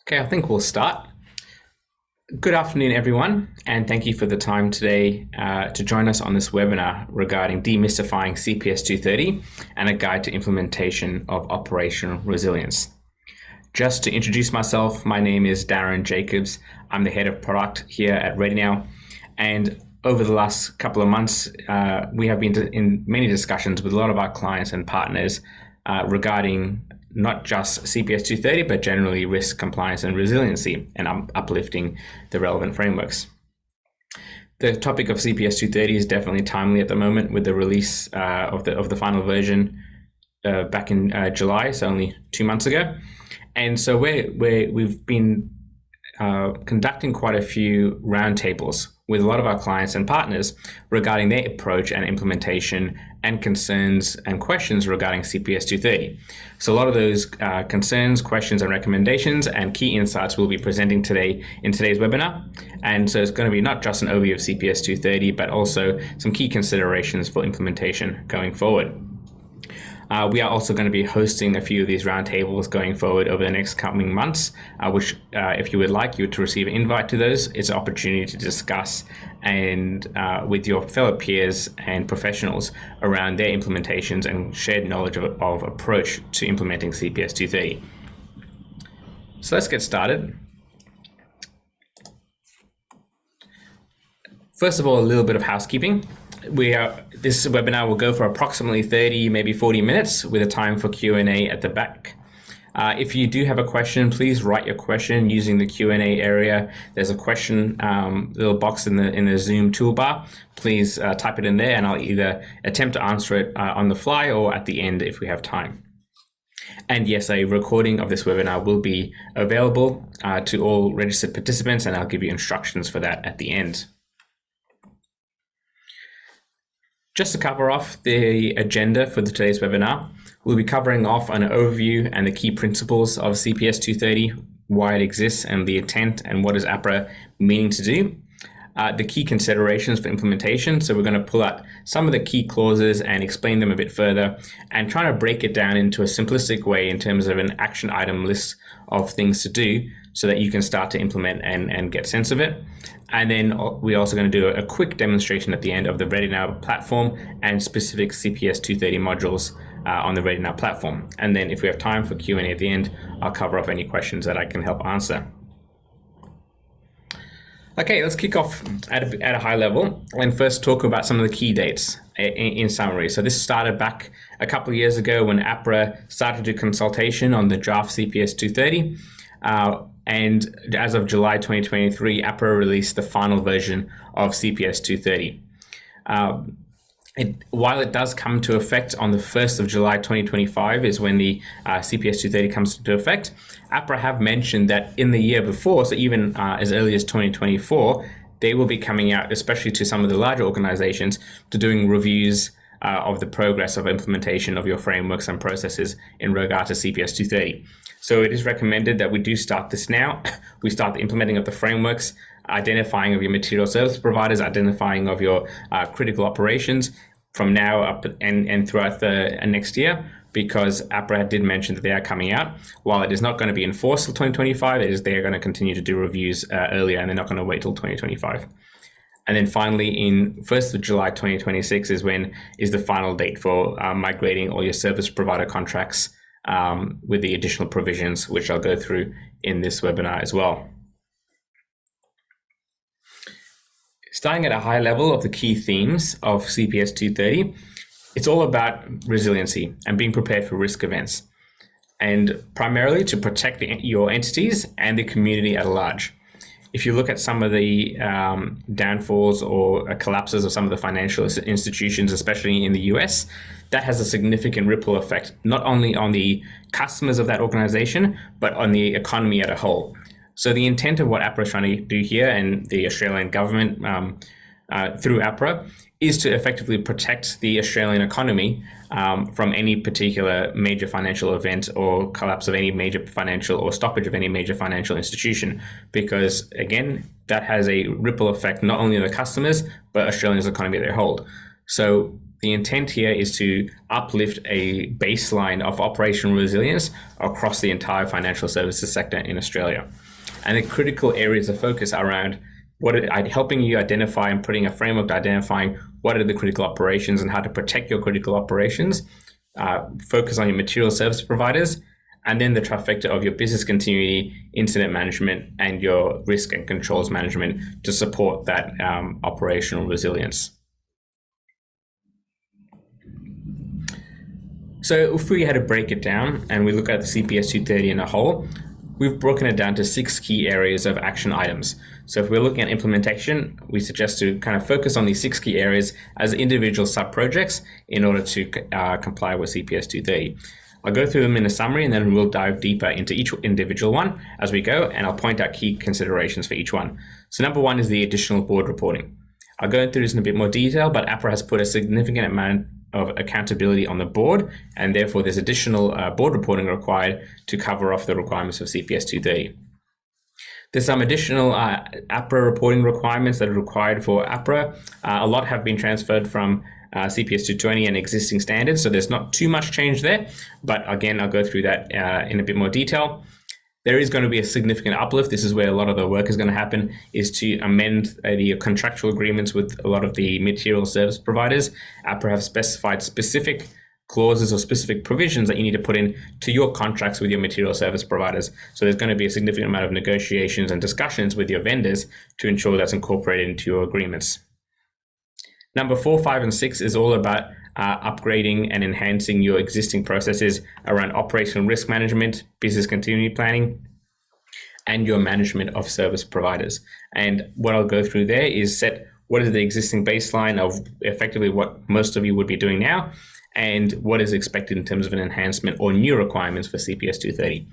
Okay, I think we'll start. Good afternoon, everyone, and thank you for the time today to join us on this webinar regarding demystifying CPS230 and a guide to implementation of operational resilience. Just to introduce myself, my name is Darren Jacobs. I'm the head of product here at ReadyNow, and over the last couple of months, we have been in many discussions with a lot of our clients and partners regarding not just CPS230, but generally risk, compliance, and resiliency, and uplifting the relevant frameworks. The topic of CPS230 is definitely timely at the moment with the release of the final version back in July, so only 2 months ago. And so we've been conducting quite a few roundtables with a lot of our clients and partners regarding their approach and implementation and concerns and questions regarding CPS230. So a lot of those concerns, questions, and recommendations and key insights we'll be presenting today in today's webinar. And so it's going to be not just an overview of CPS230, but also some key considerations for implementation going forward. We are also going to be hosting a few of these roundtables going forward over the next coming months, which if you would like, you to receive an invite to those. It's an opportunity to discuss and with your fellow peers and professionals around their implementations and shared knowledge of approach to implementing CPS 230. So let's get started. First of all, a little bit of housekeeping. This webinar will go for approximately 30, maybe 40 minutes with a time for Q&A at the back. If you do have a question, please write your question using the Q&A area. There's a question little box in the Zoom toolbar. Please type it in there and I'll either attempt to answer it on the fly or at the end if we have time. And yes, a recording of this webinar will be available to all registered participants, and I'll give you instructions for that at the end. Just to cover off the agenda for today's webinar, we'll be covering off an overview and the key principles of CPS 230, why it exists and the intent and what is APRA meaning to do. The key considerations for implementation. So we're going to pull out some of the key clauses and explain them a bit further and try to break it down into a simplistic way in terms of an action item list of things to do so that you can start to implement and get sense of it. And then we're also going to do a quick demonstration at the end of the ReadyNow platform and specific CPS 230 modules on the ReadyNow platform. And then if we have time for Q&A at the end, I'll cover up any questions that I can help answer. Okay, let's kick off at a high level and first talk about some of the key dates in summary. So this started back a couple of years ago when APRA started a consultation on the draft CPS 230. And as of July 2023, APRA released the final version of CPS 230. While it does come to effect on the 1st of July 2025 is when the CPS 230 comes into effect, APRA have mentioned that in the year before, so even as early as 2024, they will be coming out, especially to some of the larger organizations, to doing reviews of the progress of implementation of your frameworks and processes in regard to CPS 230. So it is recommended that we do start this now. We start the implementing of the frameworks, identifying of your material service providers, identifying of your critical operations from now up and throughout the next year, because APRA did mention that they are coming out. While it is not going to be enforced till 2025, they are going to continue to do reviews earlier, and they're not going to wait till 2025. And then finally, in 1st of July 2026 is the final date for migrating all your service provider contracts with the additional provisions, which I'll go through in this webinar as well. Starting at a high level of the key themes of CPS 230, it's all about resiliency and being prepared for risk events, and primarily to protect your entities and the community at large. If you look at some of the downfalls or collapses of some of the financial institutions, especially in the US, that has a significant ripple effect, not only on the customers of that organization, but on the economy as a whole. So the intent of what APRA is trying to do here, and the Australian government through APRA, is to effectively protect the Australian economy from any particular major financial event or collapse of any major financial or stoppage of any major financial institution. Because again, that has a ripple effect not only on the customers, but Australia's economy as a whole. So the intent here is to uplift a baseline of operational resilience across the entire financial services sector in Australia. And the critical areas of focus are around helping you identify and putting a framework to identifying what are the critical operations and how to protect your critical operations, focus on your material service providers, and then the trifecta of your business continuity, incident management, and your risk and controls management to support that operational resilience. So if we had to break it down and we look at the CPS230 in a whole, we've broken it down to 6 key areas of action items. So if we're looking at implementation, we suggest to kind of focus on these 6 key areas as individual sub-projects in order to comply with CPS230. I'll go through them in a summary and then we'll dive deeper into each individual one as we go, and I'll point out key considerations for each one. So number 1 is the additional board reporting. I'll go through this in a bit more detail, but APRA has put a significant amount of accountability on the board, and therefore there's additional board reporting required to cover off the requirements of CPS 230. There's some additional APRA reporting requirements that are required for APRA. A lot have been transferred from CPS 220 and existing standards, so there's not too much change there, but again, I'll go through that in a bit more detail. There is going to be a significant uplift. This is where a lot of the work is going to happen, is to amend the contractual agreements with a lot of the material service providers. APRA have specified specific clauses or specific provisions that you need to put in to your contracts with your material service providers. So there's going to be a significant amount of negotiations and discussions with your vendors to ensure that's incorporated into your agreements. Number 4, 5, and 6 is all about upgrading and enhancing your existing processes around operational risk management, business continuity planning, and your management of service providers. And what I'll go through there is set what is the existing baseline of effectively what most of you would be doing now, and what is expected in terms of an enhancement or new requirements for CPS 230.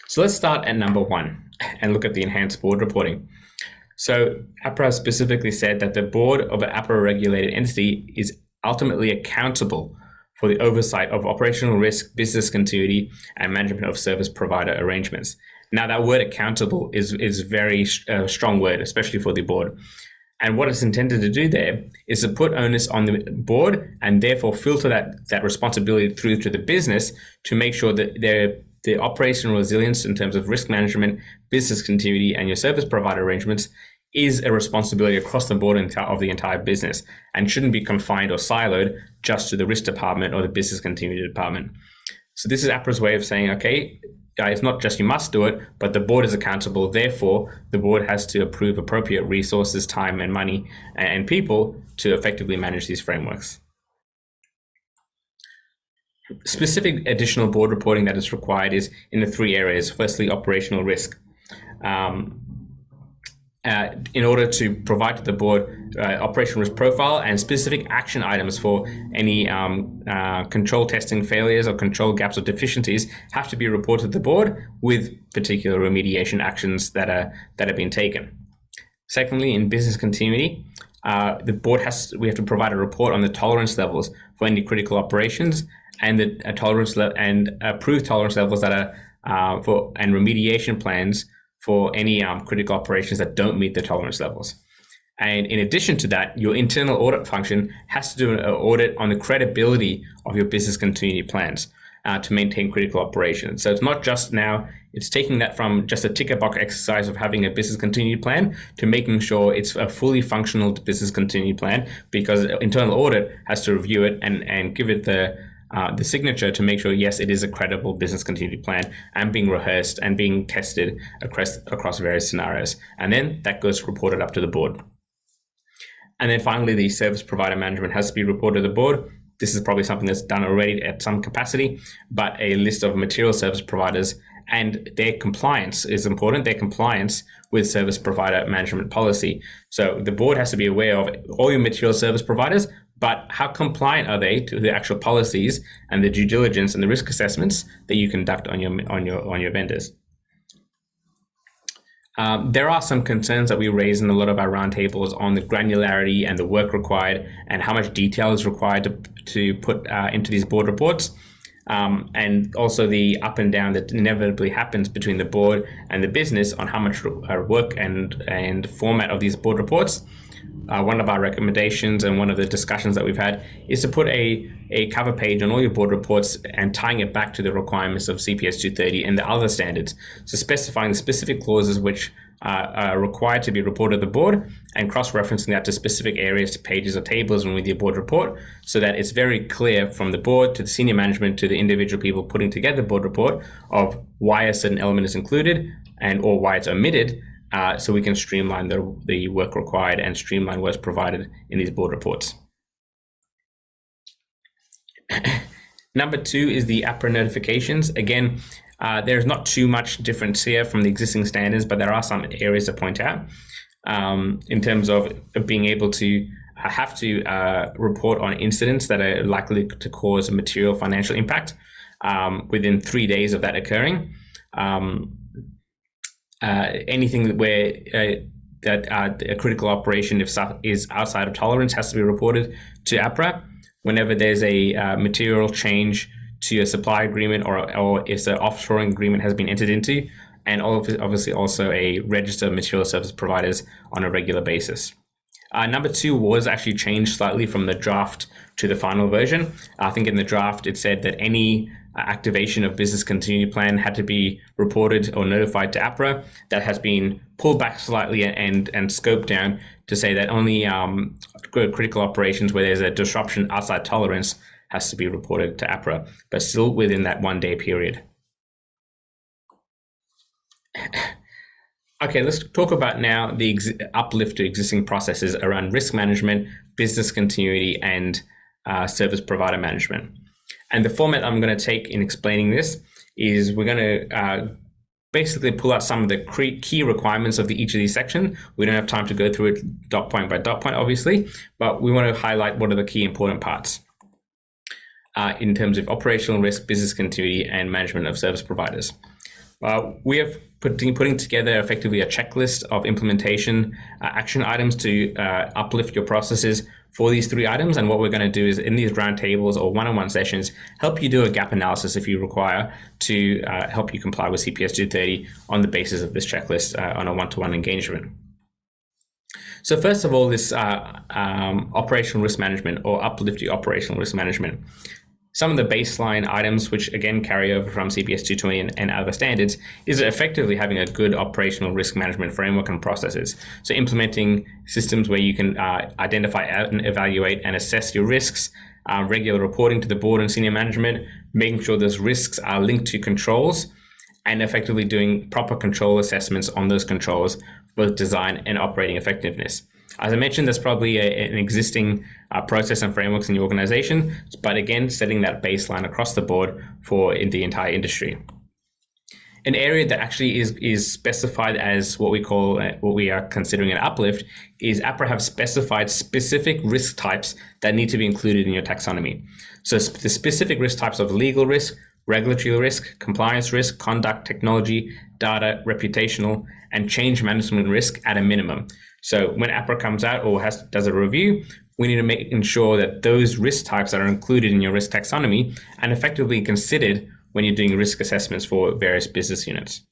So let's start at number 1 and look at the enhanced board reporting. So APRA specifically said that the board of an APRA regulated entity is ultimately accountable for the oversight of operational risk, business continuity, and management of service provider arrangements. Now that word accountable is very strong word, especially for the board. And what it's intended to do there is to put onus on the board and therefore filter that responsibility through to the business to make sure that the operational resilience in terms of risk management, business continuity, and your service provider arrangements is a responsibility across the board of the entire business and shouldn't be confined or siloed just to the risk department or the business continuity department. So this is APRA's way of saying, okay, guys, not just you must do it, but the board is accountable. Therefore, the board has to approve appropriate resources, time and money and people to effectively manage these frameworks. Specific additional board reporting that is required is in the 3 areas. Firstly, operational risk. In order to provide to the board operational risk profile and specific action items for any control testing failures or control gaps or deficiencies have to be reported to the board with particular remediation actions that have been taken. Secondly, in business continuity, the board we have to provide a report on the tolerance levels for any critical operations and the tolerance and approved tolerance levels that are and remediation plans for any critical operations that don't meet the tolerance levels. And in addition to that, your internal audit function has to do an audit on the credibility of your business continuity plans to maintain critical operations. So it's not just now, it's taking that from just a ticker box exercise of having a business continuity plan to making sure it's a fully functional business continuity plan, because internal audit has to review it and give it the signature to make sure, yes, it is a credible business continuity plan and being rehearsed and being tested across various scenarios. And then that goes reported up to the board. And then finally, the service provider management has to be reported to the board. This is probably something that's done already at some capacity, but a list of material service providers and their compliance is important, their compliance with service provider management policy. So the board has to be aware of all your material service providers, but how compliant are they to the actual policies and the due diligence and the risk assessments that you conduct on your vendors? There are some concerns that we raise in a lot of our roundtables on the granularity and the work required and how much detail is required to put into these board reports. And also the up and down that inevitably happens between the board and the business on how much work and format of these board reports. one of our recommendations and one of the discussions that we've had is to put a cover page on all your board reports and tying it back to the requirements of CPS 230 and the other standards. So specifying the specific clauses which are required to be reported to the board and cross-referencing that to specific areas, to pages or tables with your board report, so that it's very clear from the board to the senior management to the individual people putting together the board report of why a certain element is included and or why it's omitted, so we can streamline the work required and streamline what's provided in these board reports. Number 2 is the APRA notifications. Again, there's not too much difference here from the existing standards, but there are some areas to point out in terms of being able to have to report on incidents that are likely to cause a material financial impact within 3 days of that occurring. Anything where a critical operation is outside of tolerance has to be reported to APRA. Whenever there's a material change to a supply agreement or if the offshoring agreement has been entered into, and obviously also a register of material service providers on a regular basis. Number 2 was actually changed slightly from the draft to the final version. I think in the draft it said that any activation of business continuity plan had to be reported or notified to APRA. That has been pulled back slightly and scoped down to say that only critical operations where there's a disruption outside tolerance has to be reported to APRA, but still within that 1 day period. Okay, let's talk about now the uplift to existing processes around risk management, business continuity, and service provider management. And the format I'm going to take in explaining this is we're going to basically pull out some of the key requirements of each of these sections. We don't have time to go through it dot point by dot point, obviously, but we want to highlight what are the key important parts in terms of operational risk, business continuity, and management of service providers. We have putting together effectively a checklist of implementation action items to uplift your processes for these 3 items. And what we're going to do is in these roundtables or one-on-one sessions, help you do a gap analysis if you require to help you comply with CPS 230 on the basis of this checklist on a one-to-one engagement. So first of all, this operational risk management or uplift your operational risk management. Some of the baseline items, which again carry over from CPS 220 and other standards, is effectively having a good operational risk management framework and processes. So implementing systems where you can identify, and evaluate, and assess your risks, regular reporting to the board and senior management, making sure those risks are linked to controls, and effectively doing proper control assessments on those controls, both design and operating effectiveness. As I mentioned, there's probably an existing process and frameworks in your organization, but again, setting that baseline across the board for the entire industry. An area that actually is specified as what we are considering an uplift is APRA have specified specific risk types that need to be included in your taxonomy. So the specific risk types of legal risk, regulatory risk, compliance risk, conduct, technology, data, reputational, and change management risk at a minimum. So when APRA comes out or does a review, we need to ensure that those risk types that are included in your risk taxonomy and effectively considered when you're doing risk assessments for various business units.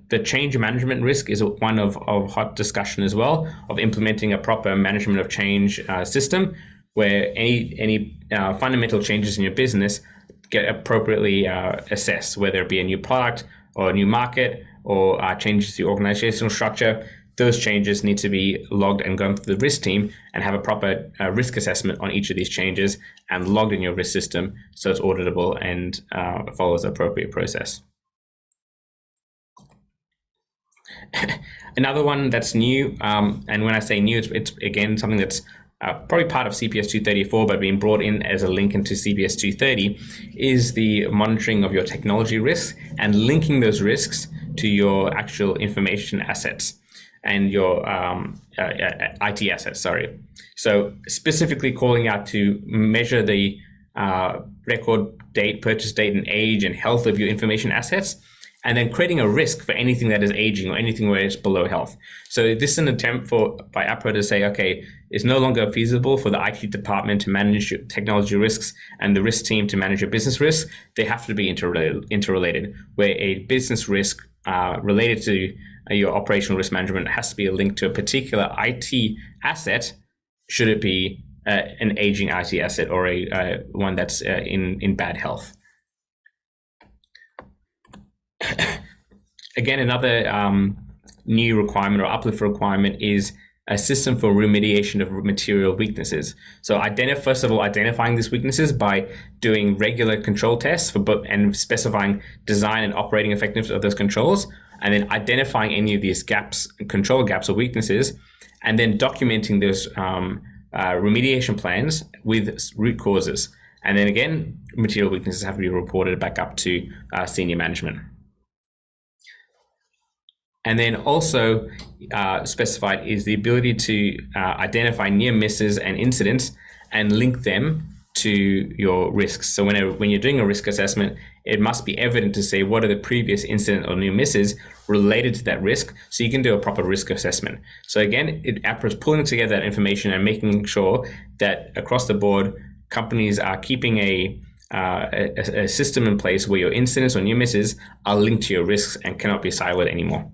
The change management risk is one of hot discussion as well, of implementing a proper management of change system where any fundamental changes in your business get appropriately assessed, whether it be a new product or a new market or changes to your organizational structure. Those changes need to be logged and gone through the risk team and have a proper risk assessment on each of these changes and logged in your risk system so it's auditable and follows the appropriate process. Another one that's new, and when I say new, it's again something that's probably part of CPS 234 but being brought in as a link into CPS 230, is the monitoring of your technology risks and linking those risks to your actual information assets and your IT assets, sorry. So specifically calling out to measure the record date, purchase date, and age and health of your information assets, and then creating a risk for anything that is aging or anything where it's below health. So this is an attempt by APRA to say, okay, it's no longer feasible for the IT department to manage your technology risks and the risk team to manage your business risks. They have to be interrelated, where a business risk related to your operational risk management has to be linked to a particular IT asset, should it be an aging IT asset or a one that's in bad health. Again, another new requirement or uplift requirement is a system for remediation of material weaknesses. So first of all, identifying these weaknesses by doing regular control tests and specifying design and operating effectiveness of those controls, and then identifying any of these gaps, control gaps or weaknesses, and then documenting those remediation plans with root causes. And then again, material weaknesses have to be reported back up to senior management. And then also specified is the ability to identify near misses and incidents and link them to your risks. So when you're doing a risk assessment, it must be evident to say what are the previous incident or near misses related to that risk, so you can do a proper risk assessment. So again, APRA is pulling together that information and making sure that across the board, companies are keeping a system in place where your incidents or near misses are linked to your risks and cannot be siloed anymore.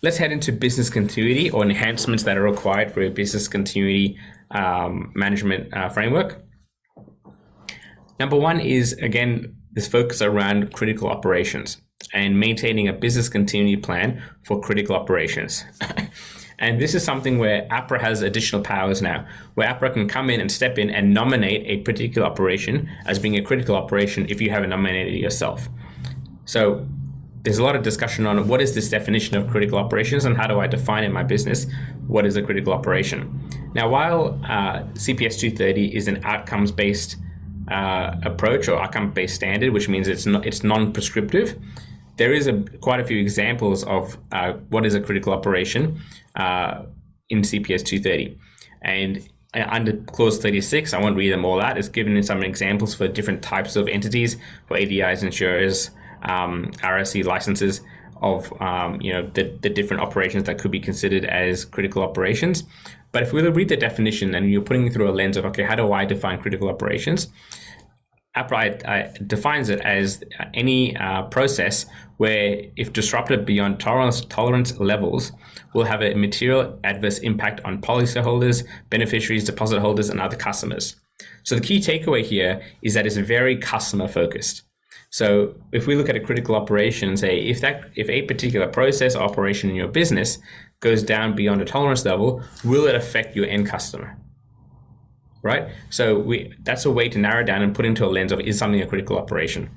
Let's head into business continuity or enhancements that are required for a business continuity management framework. Number one is, again, this focus around critical operations and maintaining a business continuity plan for critical operations. And this is something where APRA has additional powers now, where APRA can come in and step in and nominate a particular operation as being a critical operation if you haven't nominated it yourself. So there's a lot of discussion on what is this definition of critical operations and how do I define in my business what is a critical operation. Now, while CPS230 is an outcomes-based approach or outcome-based standard, which means it's non-prescriptive, there is quite a few examples of what is a critical operation in CPS230. And under clause 36, I won't read them all out. It's given some examples for different types of entities, for ADIs, insurers, RSC licenses of the different operations that could be considered as critical operations. But if we read the definition and you're putting it through a lens of, okay, how do I define critical operations? APRA defines it as any process where, if disrupted beyond tolerance levels, will have a material adverse impact on policyholders, beneficiaries, deposit holders, and other customers. So the key takeaway here is that it's very customer focused. So if we look at a critical operation and say, if a particular process operation in your business goes down beyond a tolerance level, will it affect your end customer? Right? So that's a way to narrow down and put into a lens of, is something a critical operation?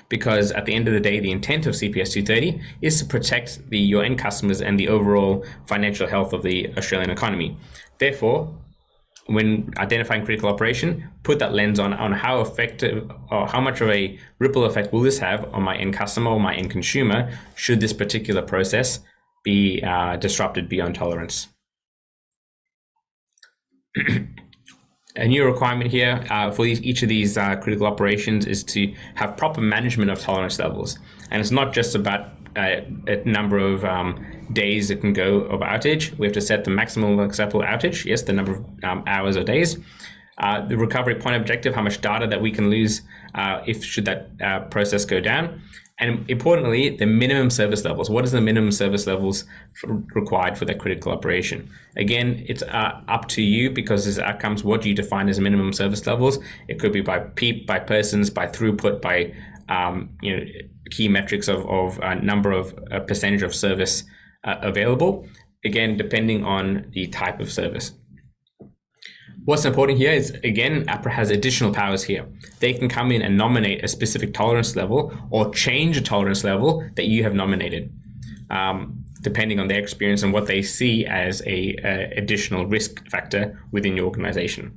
Because at the end of the day, the intent of CPS230 is to protect your end customers and the overall financial health of the Australian economy. Therefore, when identifying critical operation, put that lens on how effective or how much of a ripple effect will this have on my end customer or my end consumer should this particular process be disrupted beyond tolerance. A new requirement here for each of these critical operations is to have proper management of tolerance levels. And it's not just about a number of days that can go of outage. We have to set the maximum acceptable outage, yes, the number of hours or days. The recovery point objective, how much data that we can lose should that process go down. And importantly, the minimum service levels. What is the minimum service levels required for that critical operation? Again, it's up to you, because as outcomes, what do you define as minimum service levels? It could be by PEEP, by persons, by throughput, by key metrics of number of percentage of service available. Again, depending on the type of service. What's important here is, again, APRA has additional powers here. They can come in and nominate a specific tolerance level or change a tolerance level that you have nominated, depending on their experience and what they see as a additional risk factor within your organization.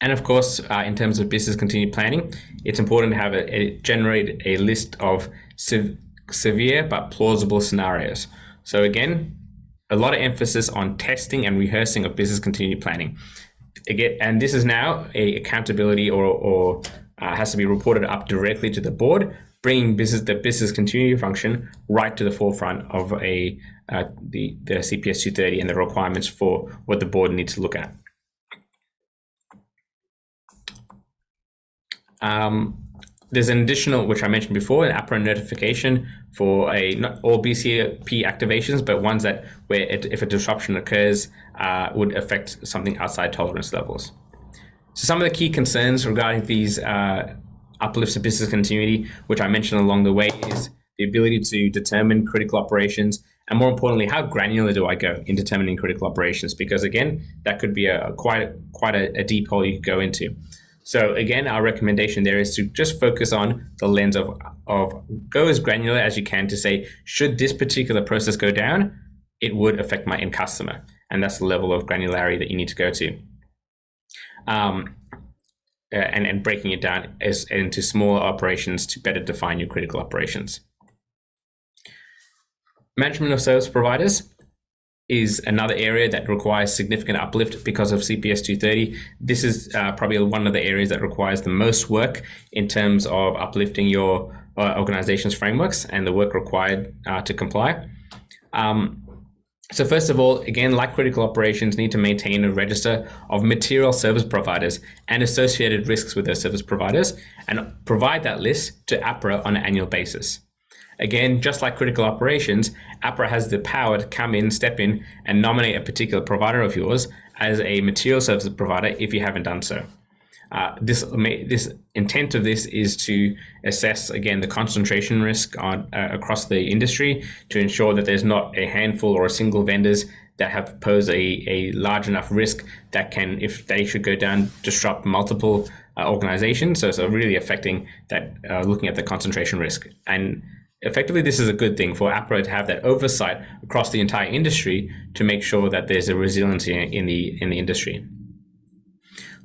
And of course, in terms of business continuity planning, it's important to have generate a list of severe but plausible scenarios. So again, a lot of emphasis on testing and rehearsing of business continuity planning. Again, and this is now a accountability or has to be reported up directly to the board, bringing the business continuity function right to the forefront of the CPS230 and the requirements for what the board needs to look at. There's an additional, which I mentioned before, an APRA notification for not all BCP activations, but ones that where if a disruption occurs would affect something outside tolerance levels. So some of the key concerns regarding these uplifts of business continuity, which I mentioned along the way, is the ability to determine critical operations, and more importantly, how granular do I go in determining critical operations? Because again, that could be quite a deep hole you could go into. So again, our recommendation there is to just focus on the lens of go as granular as you can to say, should this particular process go down, it would affect my end customer. And that's the level of granularity that you need to go to. And breaking it down into smaller operations to better define your critical operations. Management of service providers is another area that requires significant uplift because of CPS230. This is probably one of the areas that requires the most work in terms of uplifting your organization's frameworks and the work required to comply. So first of all, again, like critical operations, need to maintain a register of material service providers and associated risks with those service providers, and provide that list to APRA on an annual basis. Again, just like critical operations, APRA has the power to come in, step in, and nominate a particular provider of yours as a material service provider if you haven't done so. This intent of this is to assess, again, the concentration risk across the industry to ensure that there's not a handful or a single vendors that have posed a large enough risk that can, if they should go down, disrupt multiple organizations. So really affecting that, looking at the concentration risk. And effectively, this is a good thing for APRA to have that oversight across the entire industry to make sure that there's a resiliency in the industry.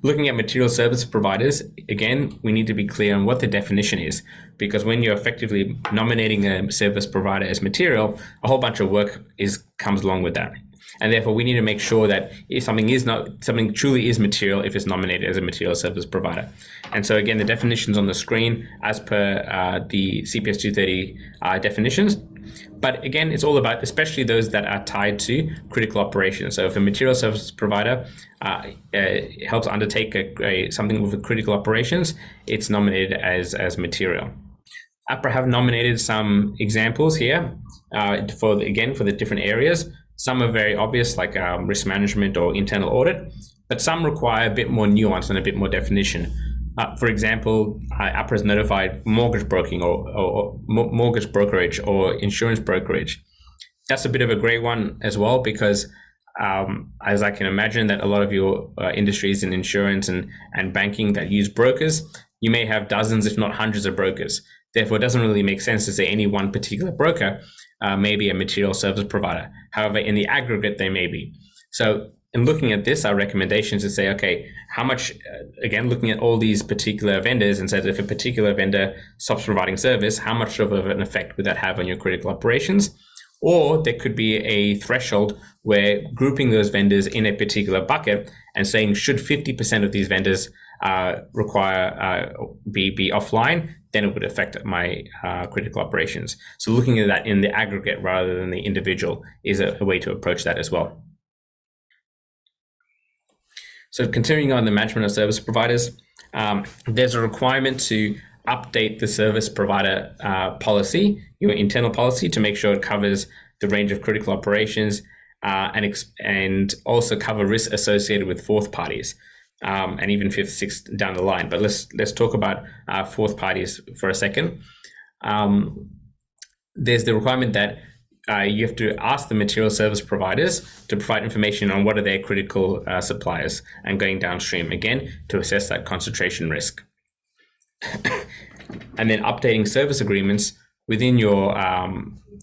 Looking at material service providers, again, we need to be clear on what the definition is, because when you're effectively nominating a service provider as material, a whole bunch of work comes along with that. And therefore, we need to make sure that if something truly is material if it's nominated as a material service provider. And so again, the definitions on the screen as per the CPS230 definitions. But again, it's all about, especially those that are tied to critical operations. So if a material service provider helps undertake something with critical operations, it's nominated as material. APRA have nominated some examples here for the different areas. Some are very obvious, like risk management or internal audit, but some require a bit more nuance and a bit more definition. For example, APRA has notified mortgage broking or mortgage brokerage or insurance brokerage. That's a bit of a gray one as well, because as I can imagine that a lot of your industries in insurance and banking that use brokers, you may have dozens, if not hundreds of brokers. Therefore, it doesn't really make sense to say any one particular broker may be a material service provider. However, in the aggregate, they may be. So in looking at this, our recommendations is to say, okay, how much, again, looking at all these particular vendors and says if a particular vendor stops providing service, how much of an effect would that have on your critical operations? Or there could be a threshold where grouping those vendors in a particular bucket and saying, should 50% of these vendors be offline, then it would affect my critical operations. So looking at that in the aggregate rather than the individual is a way to approach that as well. So continuing on the management of service providers, there's a requirement to update the service provider policy, your internal policy, to make sure it covers the range of critical operations and also cover risks associated with fourth parties. And even fifth, sixth down the line. But let's talk about fourth parties for a second. There's the requirement that you have to ask the material service providers to provide information on what are their critical suppliers and going downstream, again, to assess that concentration risk. And then updating service agreements within your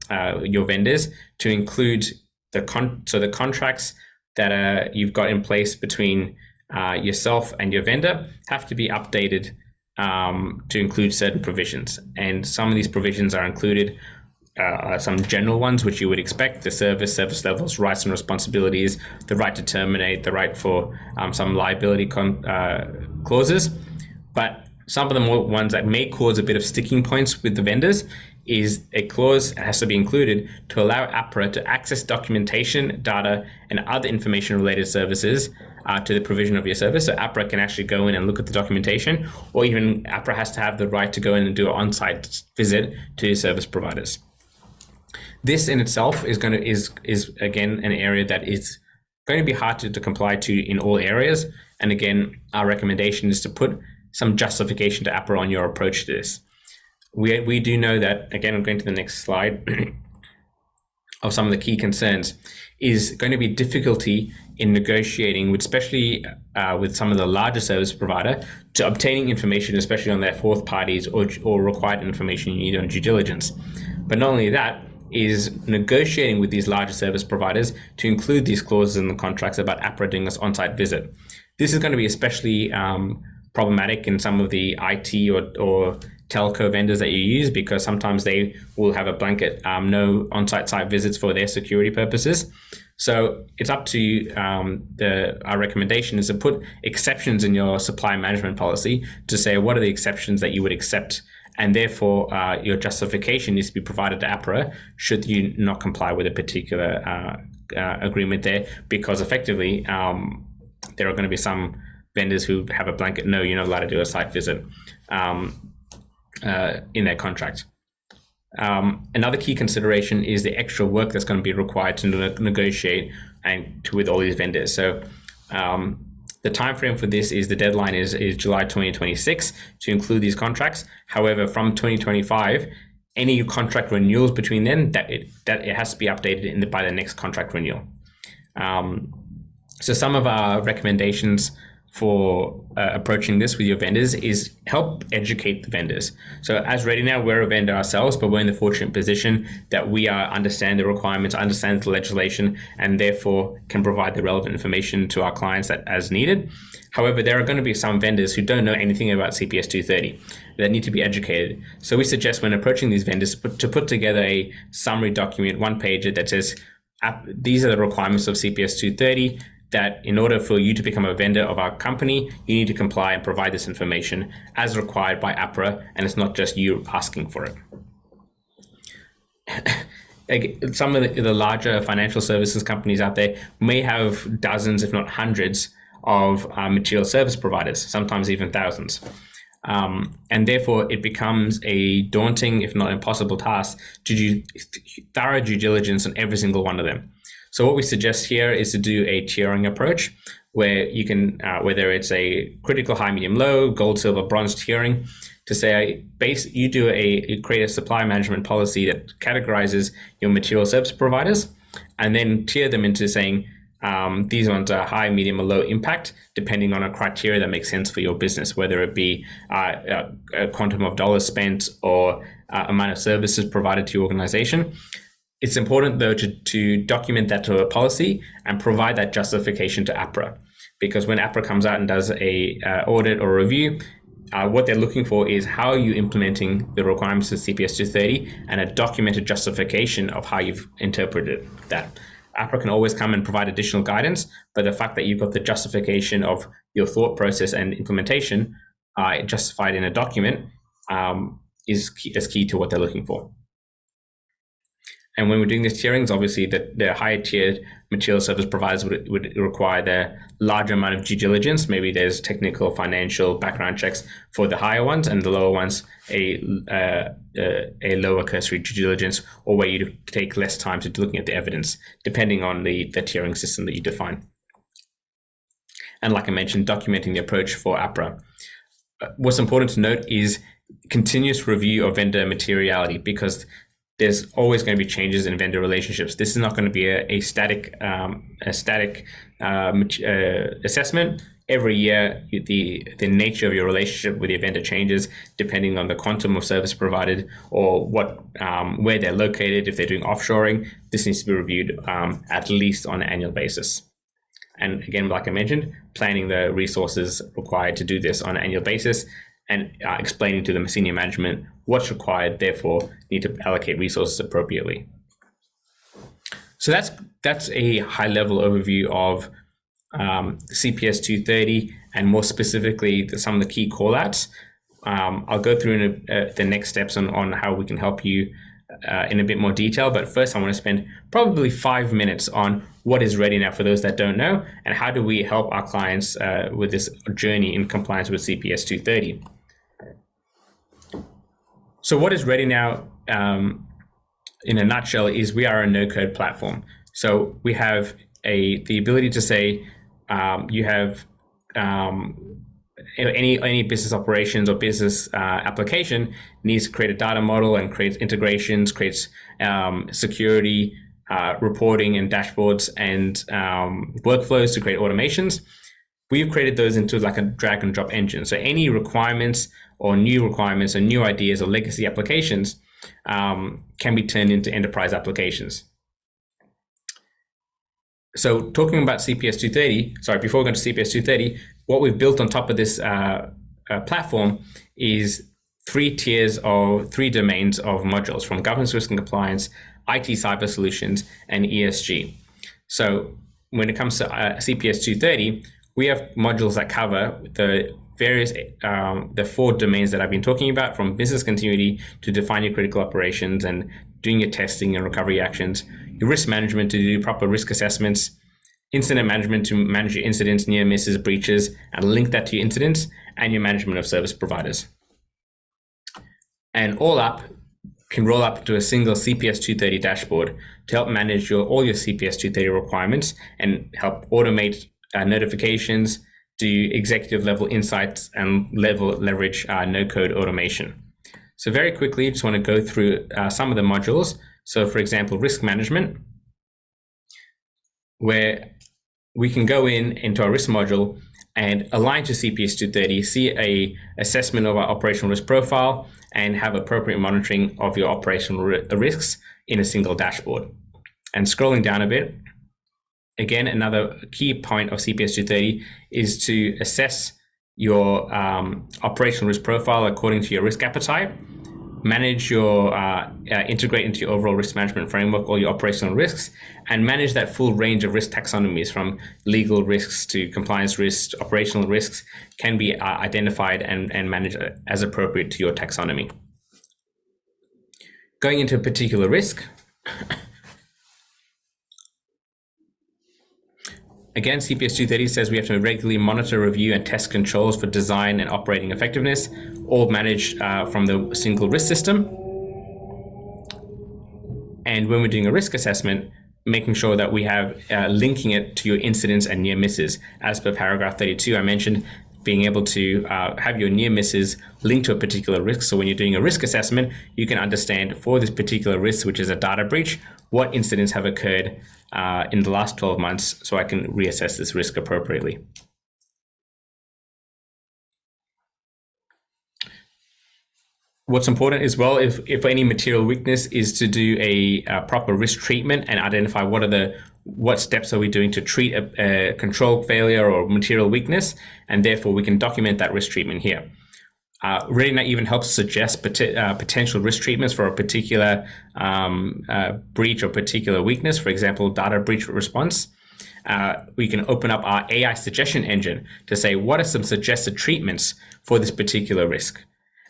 vendors to include the contracts that you've got in place between yourself and your vendor have to be updated to include certain provisions. And some of these provisions are included, some general ones, which you would expect: the service levels, rights and responsibilities, the right to terminate, the right for some liability clauses. But some of the more ones that may cause a bit of sticking points with the vendors is a clause that has to be included to allow APRA to access documentation, data, and other information-related services to the provision of your service. So APRA can actually go in and look at the documentation, or even APRA has to have the right to go in and do an on-site visit to your service providers. This in itself is again an area that is going to be hard to comply to in all areas. And again, our recommendation is to put some justification to APRA on your approach to this. We do know that, again, I'm going to the next slide, of some of the key concerns is going to be difficulty in negotiating with, especially with some of the larger service provider, to obtaining information, especially on their fourth parties or required information you need on due diligence. But not only that, is negotiating with these larger service providers to include these clauses in the contracts about APRA doing this on-site visit. This is going to be especially problematic in some of the IT or telco vendors that you use, because sometimes they will have a blanket no on-site site visits for their security purposes. So it's up to our recommendation is to put exceptions in your supply management policy to say what are the exceptions that you would accept, and therefore your justification needs to be provided to APRA should you not comply with a particular agreement there, because effectively there are going to be some vendors who have a blanket no, you're not allowed to do a site visit in their contract. Another key consideration is the extra work that's going to be required to negotiate with all these vendors. So the time frame for this is the deadline is July 2026 to include these contracts. However, from 2025, any contract renewals between then, that it has to be updated by the next contract renewal. So some of our recommendations for approaching this with your vendors is help educate the vendors. So as Ready Now, we're a vendor ourselves, but we're in the fortunate position that we understand the requirements, understand the legislation, and therefore can provide the relevant information to our clients as needed. However, there are going to be some vendors who don't know anything about CPS 230 that need to be educated. So we suggest when approaching these vendors to put together a summary document, one pager that says, these are the requirements of CPS 230, that in order for you to become a vendor of our company, you need to comply and provide this information as required by APRA, and it's not just you asking for it. Some of the larger financial services companies out there may have dozens, if not hundreds, of material service providers, sometimes even thousands. And therefore, it becomes a daunting, if not impossible task to do thorough due diligence on every single one of them. So what we suggest here is to do a tiering approach where you can, whether it's a critical, high, medium, low, gold, silver, bronze tiering, to say you create a supply management policy that categorizes your material service providers and then tier them into saying these ones are high, medium, or low impact, depending on a criteria that makes sense for your business, whether it be a quantum of dollars spent or amount of services provided to your organization. It's important, though, to document that to a policy and provide that justification to APRA, because when APRA comes out and does a audit or review, what they're looking for is how are you implementing the requirements of CPS 230 and a documented justification of how you've interpreted that. APRA can always come and provide additional guidance, but the fact that you've got the justification of your thought process and implementation justified in a document is key to what they're looking for. And when we're doing these tierings, obviously the higher tiered material service providers would require the larger amount of due diligence. Maybe there's technical, financial background checks for the higher ones, and the lower ones a lower cursory due diligence, or where you take less time to looking at the evidence, depending on the tiering system that you define. And like I mentioned, documenting the approach for APRA. What's important to note is continuous review of vendor materiality, because there's always going to be changes in vendor relationships. This is not going to be a static assessment. Every year, the nature of your relationship with your vendor changes depending on the quantum of service provided or where they're located. If they're doing offshoring, this needs to be reviewed at least on an annual basis. And again, like I mentioned, planning the resources required to do this on an annual basis and explaining to the senior management what's required, therefore need to allocate resources appropriately. So that's a high-level overview of CPS 230 and more specifically some of the key callouts. I'll go through the next steps on how we can help you in a bit more detail. But first, I want to spend probably 5 minutes on what is Ready Now for those that don't know, and how do we help our clients with this journey in compliance with CPS 230. So what is Ready Now in a nutshell is we are a no-code platform. So we have the ability to say you have any business operations or business application needs to create a data model and create integrations, creates security, reporting and dashboards and workflows to create automations. We've created those into like a drag and drop engine. So any requirements or new ideas or legacy applications can be turned into enterprise applications. So talking about CPS 230, before we go to CPS 230, what we've built on top of this platform is 3 tiers of 3 domains of modules, from governance, risk and compliance, IT cyber solutions, and ESG. So when it comes to CPS 230, we have modules that cover the various the 4 domains that I've been talking about, from business continuity to define your critical operations and doing your testing and recovery actions, your risk management to do proper risk assessments, incident management to manage your incidents, near misses, breaches, and link that to your incidents, and your management of service providers. And all up can roll up to a single CPS 230 dashboard to help manage all your CPS 230 requirements and help automate notifications, do executive level insights, and leverage no-code automation. So very quickly, just want to go through some of the modules. So for example, risk management, where we can go into our risk module and align to CPS 230, see a assessment of our operational risk profile, and have appropriate monitoring of your operational risks in a single dashboard. And scrolling down a bit, again, another key point of CPS 230 is to assess your operational risk profile according to your risk appetite, manage your integrate into your overall risk management framework all your operational risks, and manage that full range of risk taxonomies, from legal risks to compliance risks, operational risks can be identified and managed as appropriate to your taxonomy. Going into a particular risk, again, CPS 230 says we have to regularly monitor, review, and test controls for design and operating effectiveness, all managed from the single risk system. And when we're doing a risk assessment, making sure that we have linking it to your incidents and near misses. As per paragraph 32, I mentioned being able to have your near misses linked to a particular risk. So when you're doing a risk assessment, you can understand for this particular risk, which is a data breach, what incidents have occurred in the last 12 months, so I can reassess this risk appropriately. What's important as well, if any material weakness, is to do a proper risk treatment and identify what steps are we doing to treat a control failure or material weakness, and therefore we can document that risk treatment here. Ready Now even helps suggest potential risk treatments for a particular breach or particular weakness, for example, data breach response. We can open up our AI suggestion engine to say, what are some suggested treatments for this particular risk?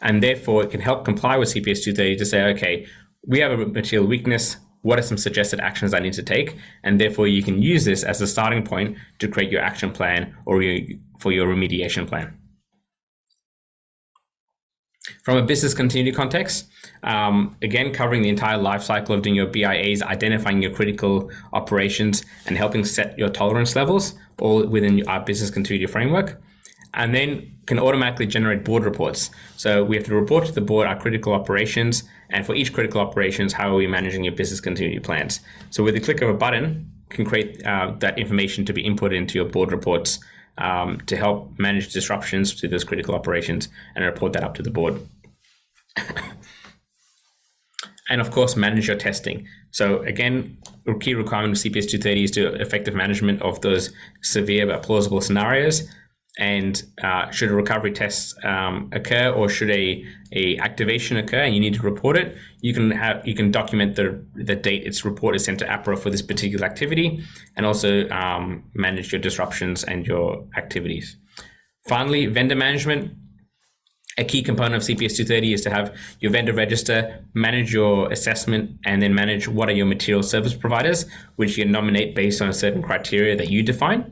And therefore, it can help comply with CPS 230 to say, okay, we have a material weakness. What are some suggested actions I need to take? And therefore, you can use this as a starting point to create your action plan or for your remediation plan. From a business continuity context, again, covering the entire life cycle of doing your BIAs, identifying your critical operations, and helping set your tolerance levels, all within our business continuity framework. And then can automatically generate board reports. So we have to report to the board our critical operations, and for each critical operations, how are we managing your business continuity plans? So with the click of a button, you can create that information to be inputted into your board reports to help manage disruptions to those critical operations and report that up to the board. And of course, manage your testing. So again, a key requirement of CPS 230 is to effective management of those severe but plausible scenarios. And should a recovery test occur, or should a activation occur and you need to report it, you can document the date its report is sent to APRA for this particular activity, and also manage your disruptions and your activities. Finally, vendor management. A key component of CPS 230 is to have your vendor register, manage your assessment, and then manage what are your material service providers, which you nominate based on a certain criteria that you define.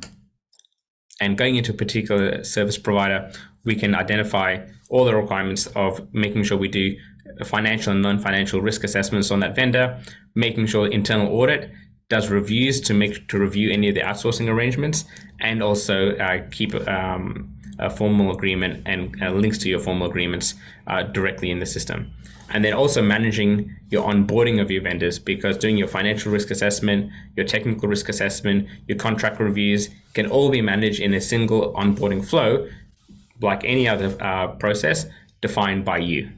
And going into a particular service provider, we can identify all the requirements of making sure we do financial and non-financial risk assessments on that vendor, making sure internal audit does reviews to review any of the outsourcing arrangements, and also keep a formal agreement and links to your formal agreements directly in the system. And then also managing your onboarding of your vendors, because doing your financial risk assessment, your technical risk assessment, your contract reviews can all be managed in a single onboarding flow, like any other process defined by you.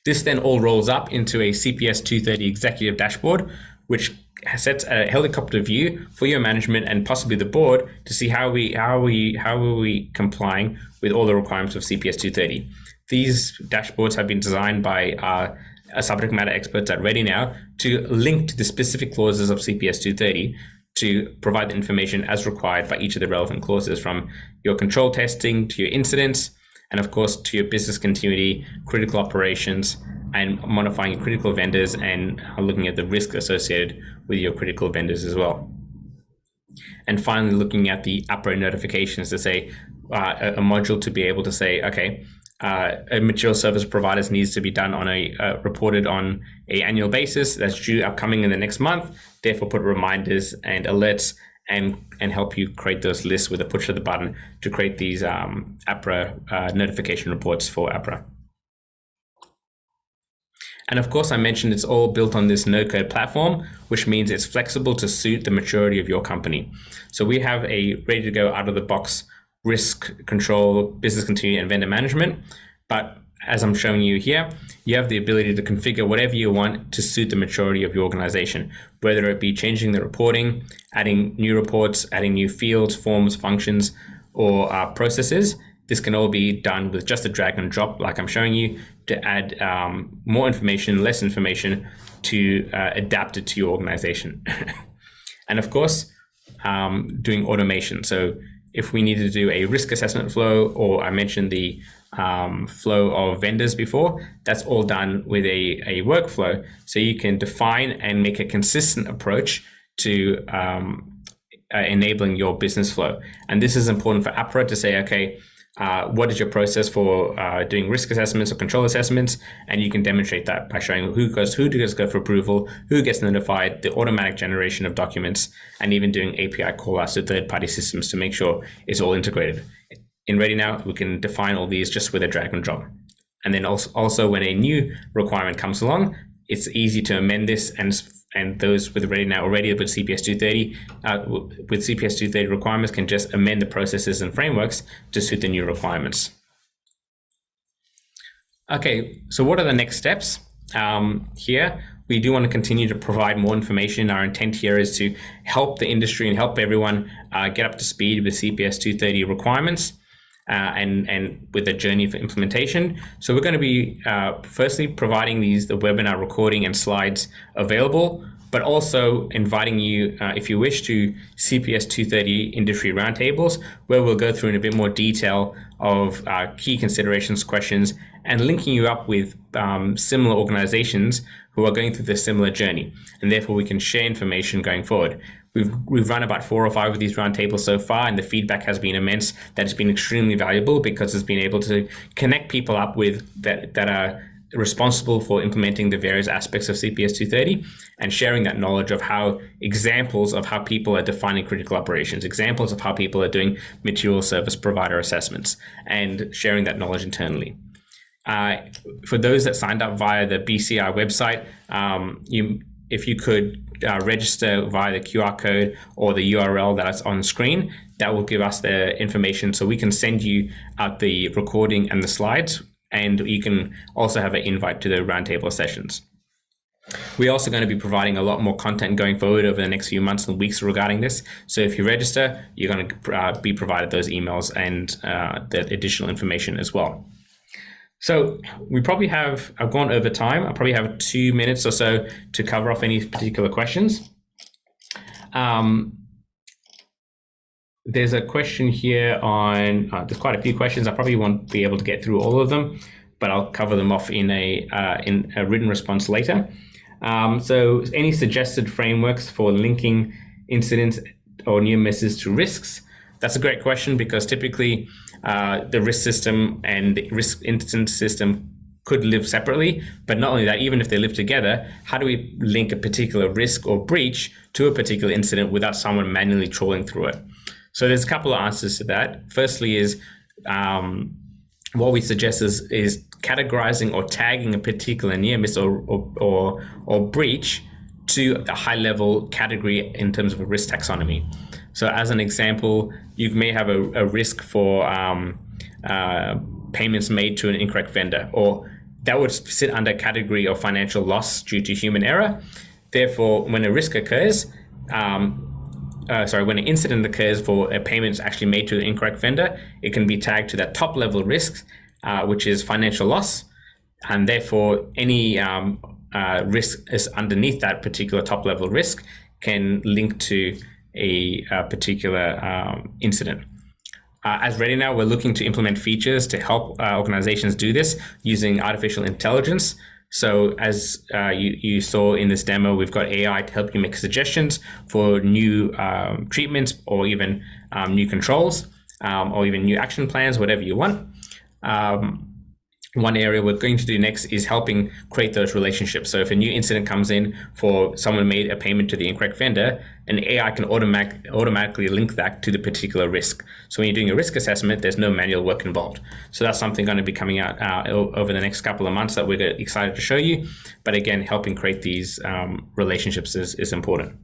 This then all rolls up into a CPS 230 executive dashboard, which sets a helicopter view for your management and possibly the board to see how are we complying with all the requirements of CPS 230. These dashboards have been designed by subject matter experts at ReadyNow to link to the specific clauses of CPS 230 to provide the information as required by each of the relevant clauses, from your control testing to your incidents, and of course to your business continuity, critical operations, and modifying your critical vendors and looking at the risk associated with your critical vendors as well. And finally, looking at the APRA notifications to say a module to be able to say, okay, a material service providers needs to be done on reported on an annual basis that's due upcoming in the next month. Therefore, put reminders and alerts and help you create those lists with a push of the button to create these APRA notification reports for APRA. And of course, I mentioned it's all built on this no-code platform, which means it's flexible to suit the maturity of your company. So we have a ready-to-go out-of-the-box risk control, business continuity, and vendor management. But as I'm showing you here, you have the ability to configure whatever you want to suit the maturity of your organization, whether it be changing the reporting, adding new reports, adding new fields, forms, functions, or processes. This can all be done with just a drag and drop, like I'm showing you, to add more information, less information, to adapt it to your organization. And of course, doing automation. So if we needed to do a risk assessment flow, or I mentioned the flow of vendors before, that's all done with a workflow. So you can define and make a consistent approach to enabling your business flow. And this is important for APRA to say, okay, what is your process for doing risk assessments or control assessments? And you can demonstrate that by showing who does go for approval, who gets notified, the automatic generation of documents, and even doing API callouts to third-party systems to make sure it's all integrated. In ReadyNow, we can define all these just with a drag and drop. And then also when a new requirement comes along, it's easy to amend this, and those with ReadyNow already with CPS 230, with CPS 230 requirements can just amend the processes and frameworks to suit the new requirements. Okay, so what are the next steps? Here, we do want to continue to provide more information. Our intent here is to help the industry and help everyone get up to speed with CPS 230 requirements. And with a journey for implementation. So we're going to be firstly providing the webinar recording and slides available, but also inviting you, if you wish, to CPS 230 industry roundtables, where we'll go through in a bit more detail of key considerations, questions, and linking you up with similar organizations who are going through this similar journey. And therefore we can share information going forward. We've run about 4 or 5 of these roundtables so far, and the feedback has been immense. That has been extremely valuable because it's been able to connect people up with that are responsible for implementing the various aspects of CPS 230 and sharing that knowledge of how examples of how people are defining critical operations, examples of how people are doing material service provider assessments, and sharing that knowledge internally. For those that signed up via the BCI website, if you could register via the QR code or the URL that's on screen, that will give us the information so we can send you out the recording and the slides, and you can also have an invite to the roundtable sessions. We're also going to be providing a lot more content going forward over the next few months and weeks regarding this. So if you register, you're going to be provided those emails and the additional information as well. So we probably have, I've gone over time. I probably have 2 minutes or so to cover off any particular questions. there's a question here on, there's quite a few questions. I probably won't be able to get through all of them, but I'll cover them off in a written response later. So any suggested frameworks for linking incidents or near misses to risks? That's a great question, because typically the risk system and the risk incident system could live separately. But not only that, even if they live together, how do we link a particular risk or breach to a particular incident without someone manually trawling through it? So there's a couple of answers to that. Firstly is what we suggest is categorizing or tagging a particular near miss or breach to a high level category in terms of a risk taxonomy. So as an example, you may have a risk for payments made to an incorrect vendor, or that would sit under a category of financial loss due to human error. Therefore, when a risk occurs, when an incident occurs for a payment actually made to an incorrect vendor, it can be tagged to that top level risk, which is financial loss, and therefore any risk is underneath that particular top level risk can link to a particular incident. As Ready Now, we're looking to implement features to help organizations do this using artificial intelligence. So as you saw in this demo, we've got AI to help you make suggestions for new treatments, or even new controls, or even new action plans, whatever you want. One area we're going to do next is helping create those relationships. So if a new incident comes in for someone made a payment to the incorrect vendor, an AI can automatically link that to the particular risk. So when you're doing a risk assessment, there's no manual work involved. So that's something going to be coming out over the next couple of months that we're excited to show you. But again, helping create these relationships is important.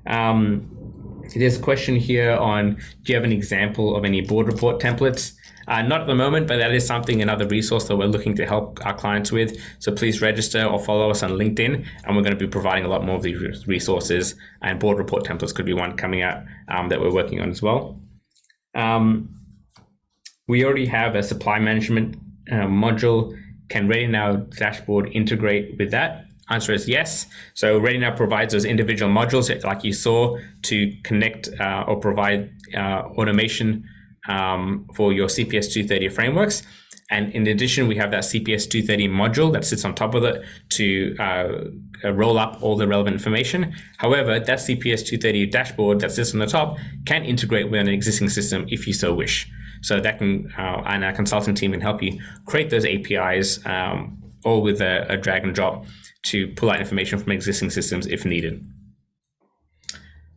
There's a question here on, do you have an example of any board report templates? Not at the moment, but that is something, another resource that we're looking to help our clients with. So please register or follow us on LinkedIn, and we're going to be providing a lot more of these resources, and board report templates could be one coming out that we're working on as well. We already have a supply management module. Can Ready Now dashboard integrate with that? Answer is yes. So Ready Now provides those individual modules, like you saw, to connect or provide automation for your CPS230 frameworks. And in addition, we have that CPS230 module that sits on top of it to roll up all the relevant information. However, that CPS230 dashboard that sits on the top can integrate with an existing system if you so wish. So that can, and our consulting team can help you create those APIs, all with a drag and drop to pull out information from existing systems if needed.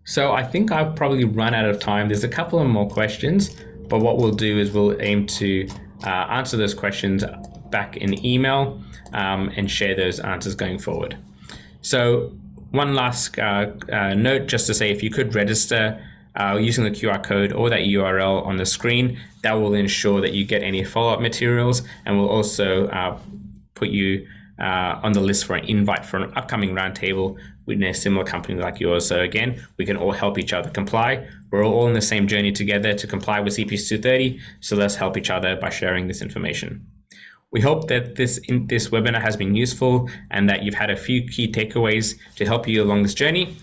So I think I've probably run out of time. There's a couple of more questions, but what we'll do is we'll aim to answer those questions back in email and share those answers going forward. So one last note, just to say, if you could register using the QR code or that URL on the screen, that will ensure that you get any follow-up materials, and we'll also put you on the list for an invite for an upcoming roundtable with a similar company like yours. So again, we can all help each other comply. We're all in the same journey together to comply with CPS230. So let's help each other by sharing this information. We hope that this webinar has been useful and that you've had a few key takeaways to help you along this journey.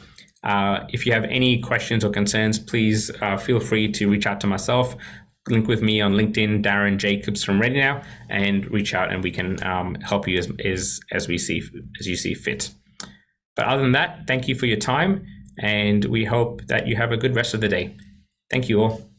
If you have any questions or concerns, please feel free to reach out to myself. Link with me on LinkedIn, Darren Jacobs from Ready Now, and reach out and we can help you as you see fit. But other than that, thank you for your time, and we hope that you have a good rest of the day. Thank you all.